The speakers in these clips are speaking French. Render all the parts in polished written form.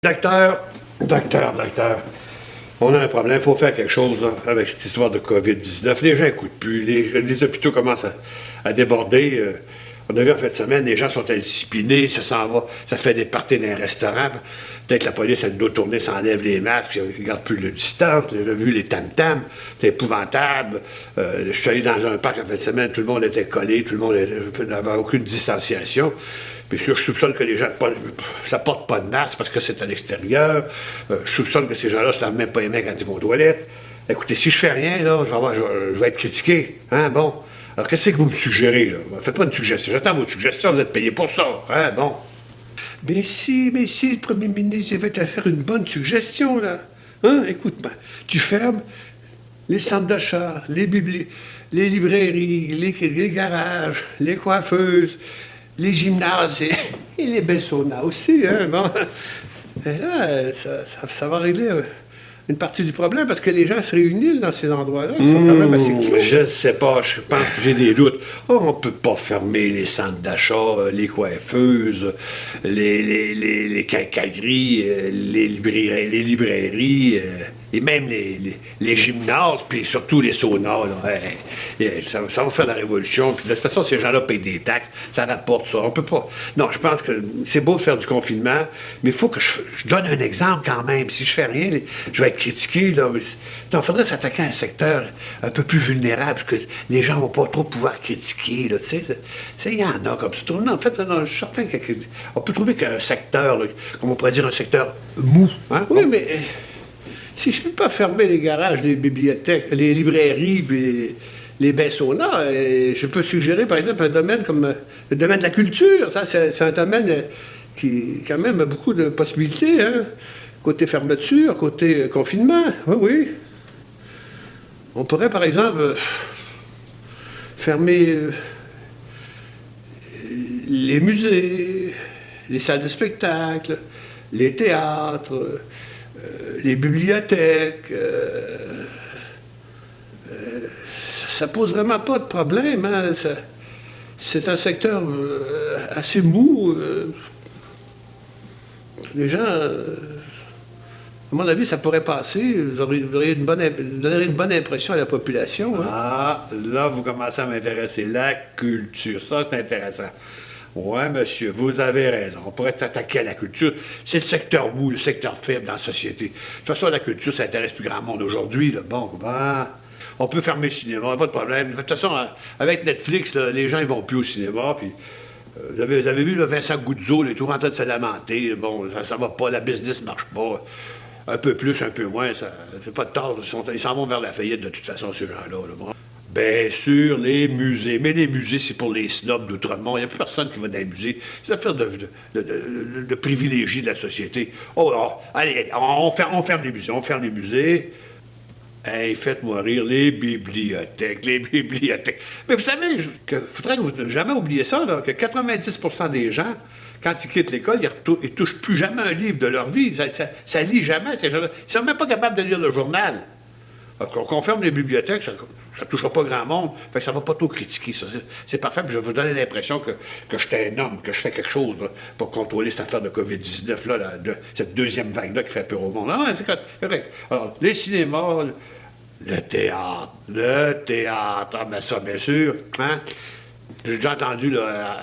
Docteur, on a un problème, il faut faire quelque chose là, avec cette histoire de COVID-19. Les gens n'écoutent plus, les hôpitaux commencent à déborder. On a vu en fin de semaine, les gens sont indisciplinés, ça s'en va, ça fait des parties dans les restaurants. Peut-être que la police, elle doit tourner, s'enlève les masques, puis ils ne regardent plus la distance. On a vu les tam-tams, c'est épouvantable. Je suis allé dans un parc en fin de semaine, tout le monde était collé, tout le monde n'avait aucune distanciation. Puis je soupçonne que les gens ne portent pas de masque parce que c'est à l'extérieur. Je soupçonne que ces gens-là ne se lavent même pas les mains quand ils vont aux toilettes. Écoutez, si je fais rien, là, je vais être critiqué. Hein, bon. Alors, qu'est-ce que vous me suggérez, là? Faites pas une suggestion. J'attends votre suggestion, vous êtes payé pour ça. Hein, bon. Mais si, le premier ministre va te faire une bonne suggestion, là. Hein? Écoute, ben, tu fermes les centres d'achat, les librairies, les garages, les coiffeuses, les gymnases et les belles saunas aussi, hein, bon. Et là, ça va régler une partie du problème, parce que les gens se réunissent dans ces endroits-là, qui sont quand même assez cool. Je ne sais pas, je pense que j'ai des doutes. Oh, on ne peut pas fermer les centres d'achat, les coiffeuses, les quincailleries, les librairies, et même les gymnases, puis surtout les saunas. Là. Ça va faire la révolution. Puis de toute façon, ces gens-là payent des taxes, ça rapporte ça. On peut pas. Non, je pense que c'est beau de faire du confinement, mais il faut que je donne un exemple quand même. Si je fais rien, je vais être critiqué. Là. Il faudrait s'attaquer à un secteur un peu plus vulnérable, parce que les gens ne vont pas trop pouvoir critiquer. Là, il y en a comme ça. Non, en fait, je suis certain qu'on peut trouver qu'un secteur, là, comme on pourrait dire un secteur mou. Hein? Oui, mais si je ne peux pas fermer les garages, les bibliothèques, les librairies, puis les bains saunas, je peux suggérer, par exemple, un domaine comme le domaine de la culture. Ça, c'est un domaine qui, quand même, a beaucoup de possibilités. Hein? Côté fermeture, côté confinement. Oui, oui. On pourrait, par exemple, fermer les musées, les salles de spectacle, les théâtres, les bibliothèques. Ça pose vraiment pas de problème. Hein? C'est un secteur assez mou. Les gens, à mon avis, ça pourrait passer. Vous donnerez une bonne impression à la population. Hein? Ah, là, vous commencez à m'intéresser. La culture, ça, c'est intéressant. Oui, monsieur, vous avez raison. On pourrait s'attaquer à la culture. C'est le secteur mou, le secteur faible dans la société. De toute façon, la culture, ça intéresse plus grand monde aujourd'hui. Bon, ben, on peut fermer le cinéma, pas de problème. De toute façon, avec Netflix, là, les gens ne vont plus au cinéma. Puis, vous avez vu là, Vincent Goudzo, il est toujours en train de se lamenter. Bon, ça va pas, la business ne marche pas. Un peu plus, un peu moins, ça fait pas de tort. Ils s'en vont vers la faillite de toute façon, ces gens-là. Bon. Bien sûr, les musées. Mais les musées, c'est pour les snobs d'Outremont. Il n'y a plus personne qui va dans les musées. C'est l'affaire de privilégiés de la société. Allez, on ferme les musées. On ferme les musées. Hey, faites-moi rire, les bibliothèques. Mais vous savez, il faudrait que vous ne jamais oublier ça, là, que 90% des gens, quand ils quittent l'école, ils ne touchent plus jamais un livre de leur vie. Ça lit jamais, ces gens-là. Ils ne sont même pas capables de lire le journal. Qu'on ferme les bibliothèques, ça ne touchera pas grand monde. Fait que ça ne va pas trop critiquer, ça. C'est parfait, puis je vais vous donner l'impression que je suis un homme, que je fais quelque chose là, pour contrôler cette affaire de COVID-19, là, cette deuxième vague-là qui fait peur au monde. Non, c'est correct. Alors, les cinémas, le théâtre, ah, ben ça, bien sûr. Hein? J'ai déjà entendu là,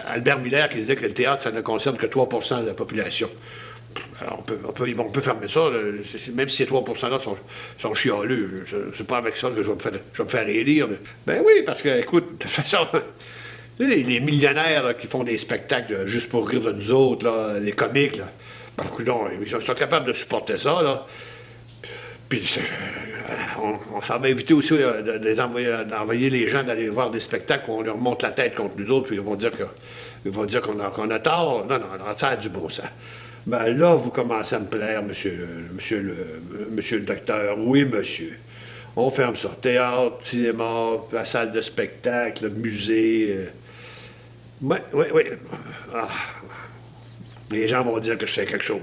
Albert Miller qui disait que le théâtre, ça ne concerne que 3% de la population. Alors, on peut fermer ça, là, même si ces 3%-là sont chialeux. C'est pas avec ça que je vais me faire élire. Ben oui, parce que, écoute, de toute façon, les millionnaires là, qui font des spectacles juste pour rire de nous autres, là, les comiques, là, ben, ils sont capables de supporter ça. Là. Puis, on s'en va éviter aussi d'envoyer les gens d'aller voir des spectacles où on leur monte la tête contre nous autres, puis ils vont dire qu'on a tort. Non, ça a du bon sens. Ben là, vous commencez à me plaire, monsieur le docteur. Oui, monsieur. On ferme ça. Théâtre, cinéma, la salle de spectacle, musée. Oui. Ah. Les gens vont dire que je fais quelque chose.